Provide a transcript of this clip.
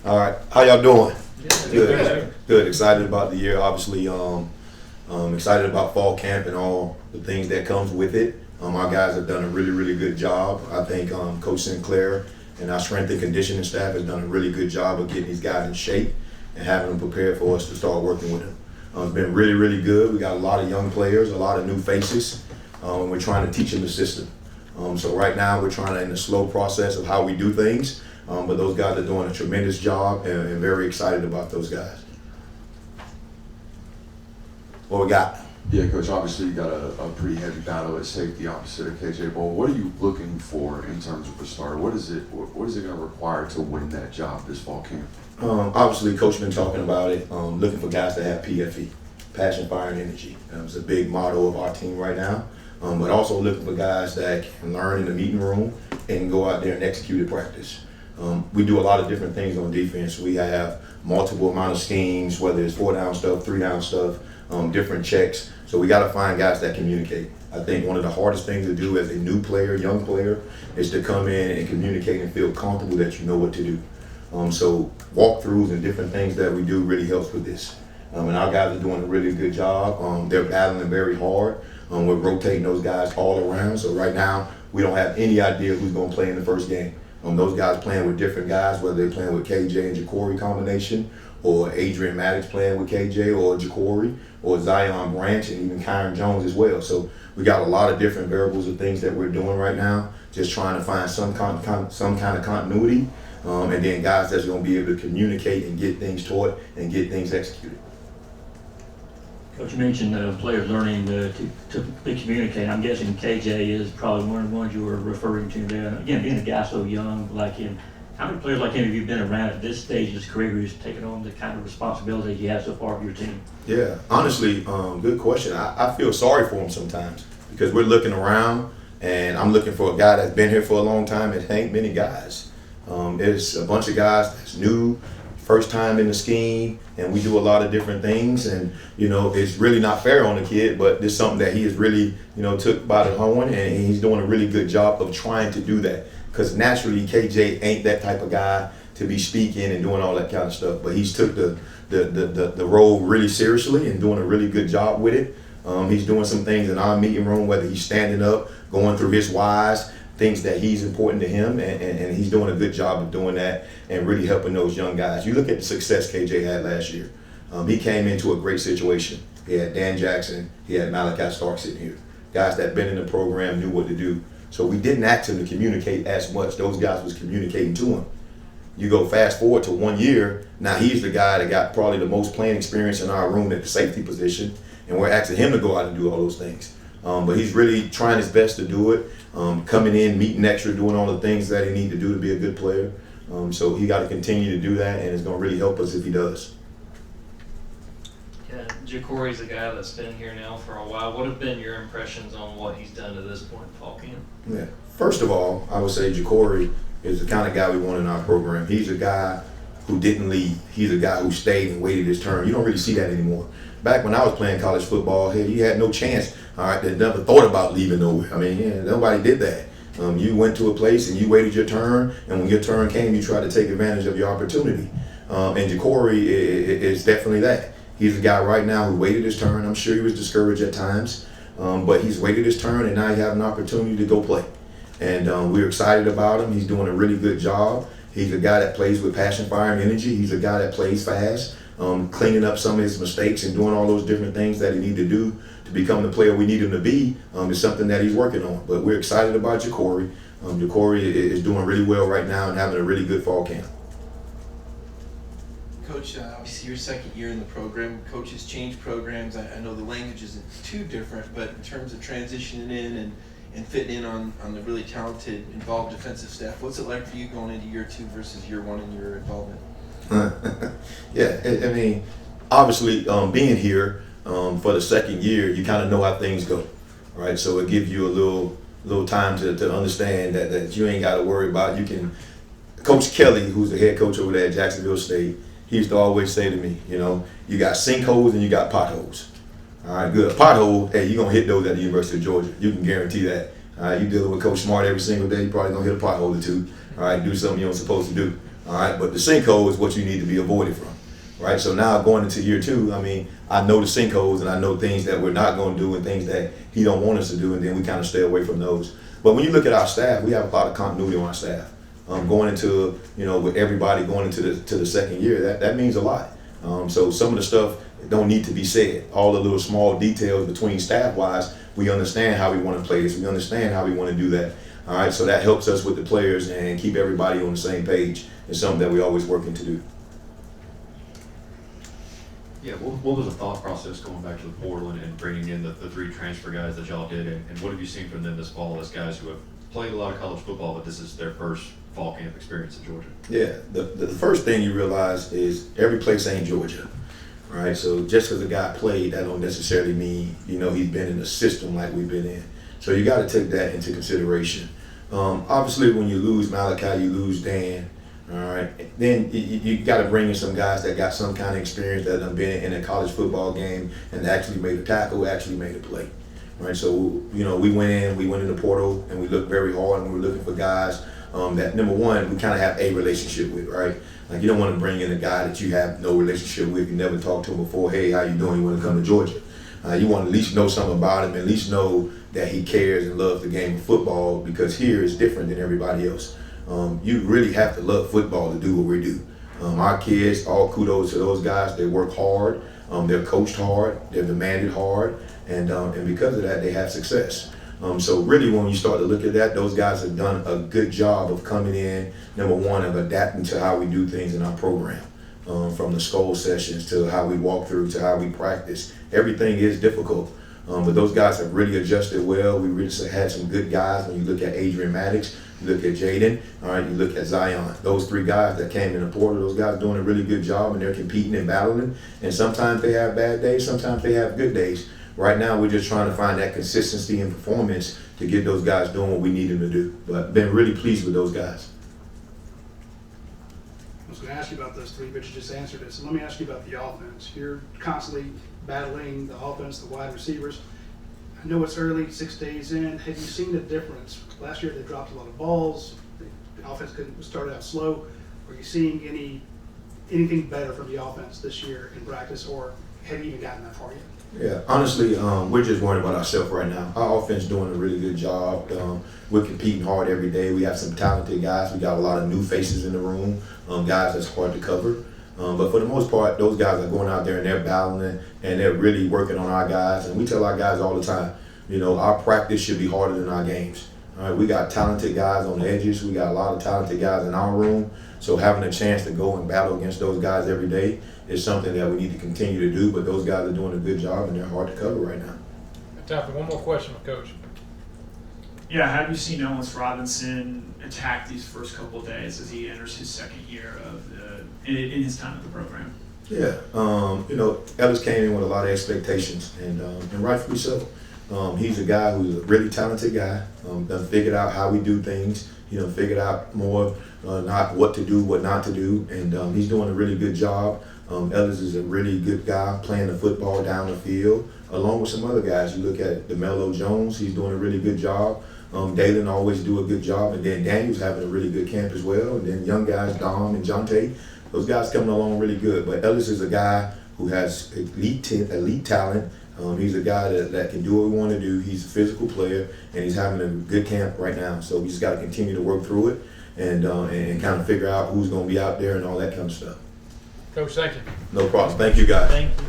All right, how y'all doing? Good. Good. Excited about the year. Obviously, excited about fall camp and all the things that comes with it. Our guys have done a really, really good job. I think Coach Sinclair and our strength and conditioning staff has done a really good job of getting these guys in shape and having them prepared for us to start working with them. It's been really, really good. We got a lot of young players, a lot of new faces, and we're trying to teach them the system. So right now we're trying to in the slow process of how we do things, but those guys are doing a tremendous job and very excited about those guys. What we got? Yeah, Coach, obviously you got a pretty heavy battle at safety opposite of KJ Bowl. What are you looking for in terms of a starter? What is it going to require to win that job this fall camp? Obviously, Coach been talking about it, looking for guys that have PFE, passion, fire, and energy. It's a big motto of our team right now, but also looking for guys that can learn in the meeting room and go out there and execute at practice. We do a lot of different things on defense. We have multiple amount of schemes, whether it's 4-down stuff, 3-down stuff, different checks. So we got to find guys that communicate. I think one of the hardest things to do as a new player, young player, is to come in and communicate and feel comfortable that you know what to do. So walkthroughs and different things that we do really helps with this. And our guys are doing a really good job. They're battling very hard. We're rotating those guys all around. So right now, we don't have any idea who's going to play in the first game. Those guys playing with different guys, whether they're playing with KJ and Jacory combination, or Adrian Maddox playing with KJ or Jacory, or Zion Branch, and even Kyron Jones as well. So we got a lot of different variables of things that we're doing right now, just trying to find some kind of continuity, and then guys that's going to be able to communicate and get things taught and get things executed. Coach, you mentioned players learning to be communicating. I'm guessing KJ is probably one of the ones you were referring to there. And again, being a guy so young like him, how many players like him have you been around at this stage of his career who's taken on the kind of responsibility you have so far of your team? Yeah, honestly, good question. I feel sorry for him sometimes because we're looking around and I'm looking for a guy that's been here for a long time. It ain't many guys. It's a bunch of guys that's new, first time in the scheme, and we do a lot of different things. And, it's really not fair on the kid, but it's something that he has really, took by the horn, and he's doing a really good job of trying to do that. Because naturally, KJ ain't that type of guy to be speaking and doing all that kind of stuff. But he's took the role really seriously and doing a really good job with it. He's doing some things in our meeting room, whether he's standing up, going through his whys, things that he's important to him, and he's doing a good job of doing that and really helping those young guys. You look at the success KJ had last year. He came into a great situation. He had Dan Jackson, he had Malachi Stark sitting here. Guys that been in the program knew what to do. So we didn't ask him to communicate as much. Those guys was communicating to him. You go fast forward to 1 year, now he's the guy that got probably the most playing experience in our room at the safety position, and we're asking him to go out and do all those things. But he's really trying his best to do it, coming in, meeting extra, doing all the things that he needs to do to be a good player. So he got to continue to do that, and it's going to really help us if he does. Yeah, Jacory's a guy that's been here now for a while. What have been your impressions on what he's done to this point in fall camp? Yeah. First of all, I would say Jacory is the kind of guy we want in our program. He's a guy who didn't leave. He's a guy who stayed and waited his turn. You don't really see that anymore. Back when I was playing college football, he had no chance. All right, they never thought about leaving nowhere. I mean, nobody did that. You went to a place and you waited your turn, and when your turn came, you tried to take advantage of your opportunity. And Jacory is definitely that. He's a guy right now who waited his turn. I'm sure he was discouraged at times, but he's waited his turn, and now he has an opportunity to go play. And we're excited about him. He's doing a really good job. He's a guy that plays with passion, fire, and energy. He's a guy that plays fast, cleaning up some of his mistakes and doing all those different things that he needs to do to become the player we need him to be. Is something that he's working on. But we're excited about Jacory. Jacory is doing really well right now and having a really good fall camp. Coach, obviously your second year in the program, coaches change programs. I know the language isn't too different, but in terms of transitioning in and fitting in on the really talented, involved defensive staff, what's it like for you going into year 2 versus year 1 in your involvement? Yeah, I mean, obviously being here for the second year, you kind of know how things go, right? So it gives you a little time to understand that you ain't got to worry about. You can. Coach Kelly, who's the head coach over there at Jacksonville State, he used to always say to me, you got sinkholes and you got potholes. All right, good. A pothole, hey, you're going to hit those at the University of Georgia. You can guarantee that. All right, you dealing with Coach Smart every single day, you're probably going to hit a pothole or two. All right, do something you ain't supposed to do. All right, but the sinkhole is what you need to be avoided from. Right, so now going into year 2, I mean, I know the sinkholes and I know things that we're not going to do and things that he don't want us to do, and then we kind of stay away from those. But when you look at our staff, we have a lot of continuity on our staff. Going into, with everybody going into the second year, that means a lot. So some of the stuff don't need to be said. All the little small details between staff-wise, we understand how we want to play this. We understand how we want to do that. All right, so that helps us with the players and keep everybody on the same page. It's something that we're always working to do. Yeah, what was the thought process going back to the portal and bringing in the 3 transfer guys that y'all did, and what have you seen from them this fall as guys who have played a lot of college football, but this is their first fall camp experience in Georgia? Yeah, the first thing you realize is every place ain't Georgia, right? So just because a guy played, that don't necessarily mean, he's been in a system like we've been in. So you got to take that into consideration. Obviously, when you lose Malachi, you lose Dan. All right, then you got to bring in some guys that got some kind of experience that have been in a college football game and actually made a tackle, actually made a play. Right, so we went in the portal and we looked very hard and we were looking for guys that, number one, we kind of have a relationship with, right? Like, you don't want to bring in a guy that you have no relationship with, you never talked to him before. Hey, how you doing? You want to come to Georgia? You want to at least know something about him, at least know that he cares and loves the game of football, because here is different than everybody else. You really have to love football to do what we do. Our kids, all kudos to those guys. They work hard. They're coached hard. They're demanded hard, and because of that, they have success. So really, when you start to look at that, those guys have done a good job of coming in. Number one, of adapting to how we do things in our program, from the school sessions to how we walk through to how we practice. Everything is difficult. But those guys have really adjusted well. We really had some good guys. When you look at Adrian Maddox, you look at Jaden, all right, you look at Zion. Those 3 guys that came in the portal, those guys doing a really good job, and they're competing and battling. And sometimes they have bad days, sometimes they have good days. Right now, we're just trying to find that consistency in performance to get those guys doing what we need them to do. But been really pleased with those guys. I was going to ask you about those 3, but you just answered it. So let me ask you about the offense. You're constantly battling the offense, the wide receivers. I know it's early, 6 days in. Have you seen the difference? Last year they dropped a lot of balls. The offense started out slow. Are you seeing anything better from the offense this year in practice, or have you even gotten that far yet? Yeah, honestly, we're just worried about ourselves right now. Our offense doing a really good job. We're competing hard every day. We have some talented guys. We got a lot of new faces in the room, guys that's hard to cover. But for the most part, those guys are going out there and they're battling and they're really working on our guys. And we tell our guys all the time, our practice should be harder than our games. All right, we got talented guys on the edges. We got a lot of talented guys in our room. So having a chance to go and battle against those guys every day is something that we need to continue to do. But those guys are doing a good job and they're hard to cover right now. Time for one more question, Coach. Yeah, how have you seen Ellis Robinson attack these first couple of days as he enters his second year in his time at the program? Yeah, Ellis came in with a lot of expectations, and rightfully so. He's a guy who's a really talented guy. Done figured out how we do things. Figured out more not what to do, what not to do, and he's doing a really good job. Ellis is a really good guy playing the football down the field, along with some other guys. You look at DeMelo Jones, he's doing a really good job. Dalen always do a good job, and then Daniel's having a really good camp as well. And then young guys, Dom and Jonte, those guys coming along really good. But Ellis is a guy who has elite talent. He's a guy that can do what we want to do. He's a physical player, and he's having a good camp right now. So we just got to continue to work through it and kind of figure out who's going to be out there and all that kind of stuff. Coach, thank you. No problem. Thank you, guys. Thank you.